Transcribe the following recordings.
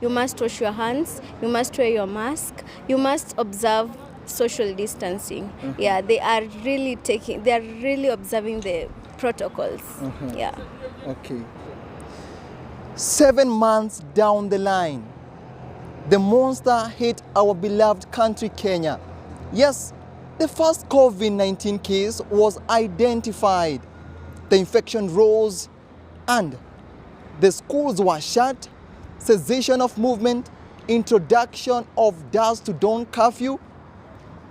you must wash your hands, you must wear your mask, you must observe social distancing. Yeah, they are really observing the protocols. Yeah. Okay. 7 months down the line, the monster hit our beloved country, Kenya. Yes, the first COVID-19 case was identified. The infection rose and the schools were shut, cessation of movement, introduction of dusk to dawn curfew,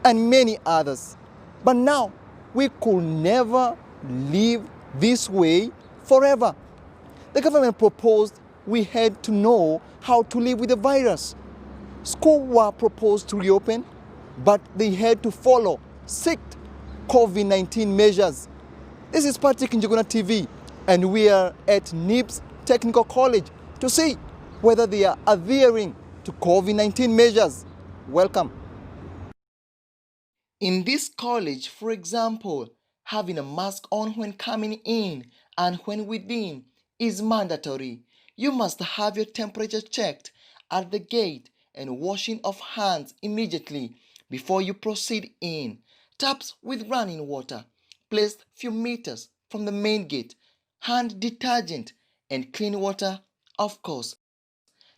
and many others. But now, we could never live this way forever. The government proposed we had to know how to live with the virus. Schools were proposed to reopen, but they had to follow strict COVID-19 measures. This is Patrick Njuguna TV, and we are at NIBS Technical College to see whether they are adhering to COVID-19 measures. Welcome. In this college, for example, having a mask on when coming in and when within is mandatory. You must have your temperature checked at the gate and washing of hands immediately before you proceed in. Taps with running water placed few meters from the main gate. Hand detergent and clean water, of course.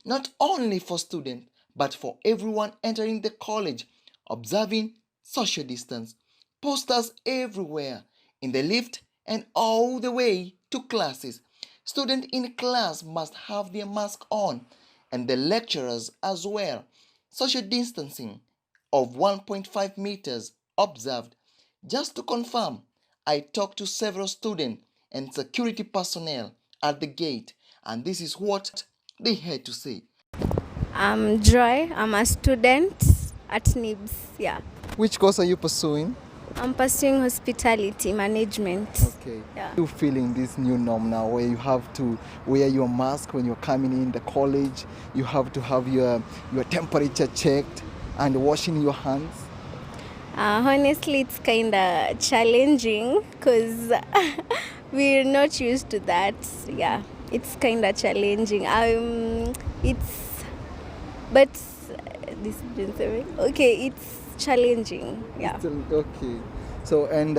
Not only for students, but for everyone entering the college, observing social distance. Posters everywhere, in the lift and all the way to classes. Students in class must have their mask on, and the lecturers as well. Social distancing of 1.5 meters observed. Just to confirm, I talked to several students and security personnel at the gate, and this is what they had to say. I'm Joy. I'm a student at NIBS. Yeah. Which course are you pursuing? I'm pursuing hospitality management. Okay. Yeah. You feeling this new norm now where you have to wear your mask when you're coming in the college, you have to have your temperature checked and washing your hands? Honestly, it's kind of challenging because we're not used to that. Yeah, it's kind of challenging. But this okay, it's challenging. Yeah. Okay. So, and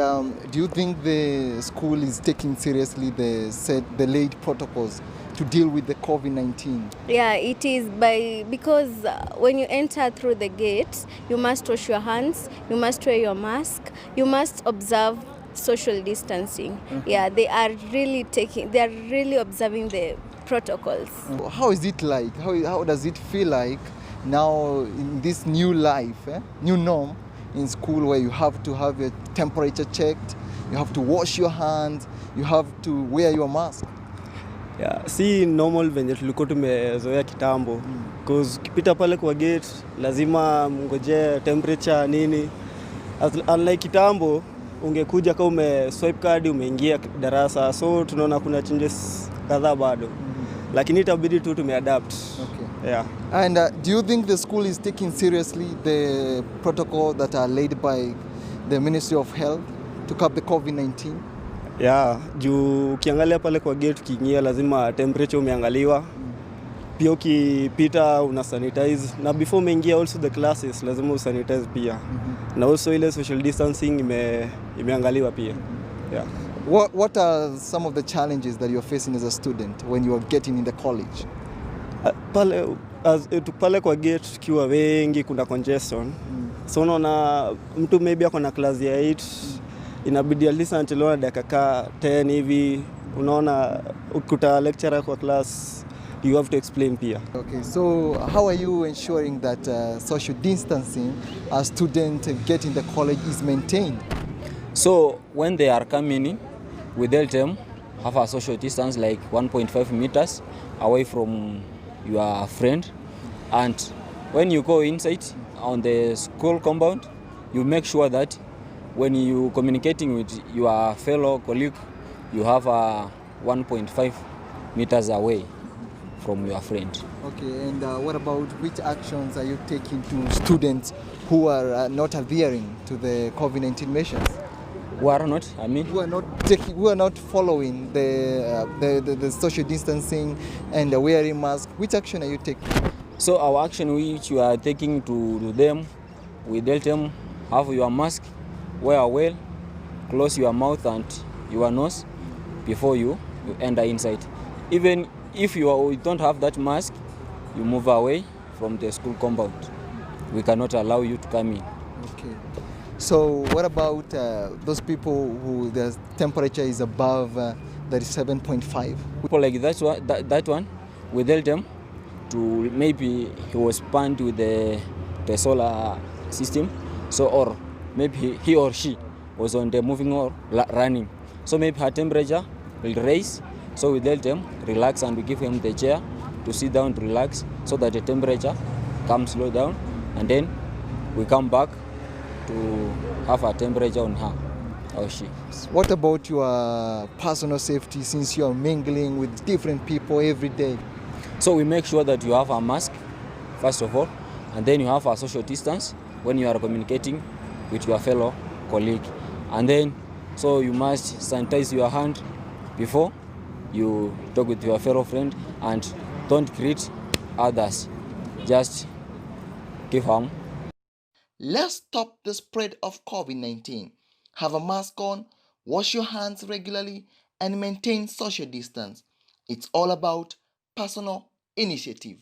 do you think the school is taking seriously the laid protocols to deal with the COVID-19? Yeah, it is because when you enter through the gate, you must wash your hands, you must wear your mask, you must observe social distancing. Yeah, they are really observing the protocols. How is it like? How does it feel like now in this new life, new norm in school where you have to have your temperature checked, you have to wash your hands, you have to wear your mask? Yeah, si normal venye tulikuwa tumezoea kitambo. Because ukipita pale kwa gate lazima mngoje temperature nini. Unlike kitambo ungekuja kama umeswipe card umeingia darasa. So tunaona kuna changes kadhaa bado. Lakini itabidi tu tumeadapt. Okay. Yeah. And do you think the school is taking seriously the protocol that are laid by the Ministry of Health to curb the COVID-19? Yeah, juu ukiangalia pale kwa gate ukiingia lazima temperature umeangaliwa. Pia ukipita una sanitize na before umeingia also the classes lazima usanitize pia. Na also ile social distancing imeangaliwa pia. Yeah. What are some of the challenges that you're facing as a student when you are getting in the college? Pale kwa gate tukiwa wengi kuna congestion. So unaona mtu maybe ako na class ya 8 inabidi at least anachelewa dakika 10 hivi. Unaona ukuta lecturer kwa class you have to explain pia. Okay, so how are you ensuring that social distancing as students get in the college is maintained? So when they are coming in, we tell them have a social distance like 1.5 meters away from your friend, and when you go inside on the school compound, you make sure that when you communicating with your fellow colleague, you have a 1.5 meters away from your friend. Okay, and what about which actions are you taking to students who are not adhering to the COVID-19 measures? Who are not, who are not following the social distancing and wearing masks. Which action are you taking? So our action which we are taking to them, we tell them have your mask, wear well, close your mouth and your nose before you enter inside. Even if you don't have that mask, you move away from the school compound. We cannot allow you to come in. Okay. So what about those people who their temperature is above 37.5? People like that one, we tell them to maybe he was pumped with the solar system, so or maybe he or she was on the moving or running. So maybe her temperature will raise. So we tell them relax and we give him the chair to sit down to relax so that the temperature comes slow down, and then we come back to have a temperature on her or she. What about your personal safety since you are mingling with different people every day? So we make sure that you have a mask first of all, and then you have a social distance when you are communicating with your fellow colleague, and then so you must sanitize your hand before you talk with your fellow friend, and don't greet others, just give harm. Let's stop the spread of COVID-19. Have a mask on, wash your hands regularly, and maintain social distance. It's all about personal initiative.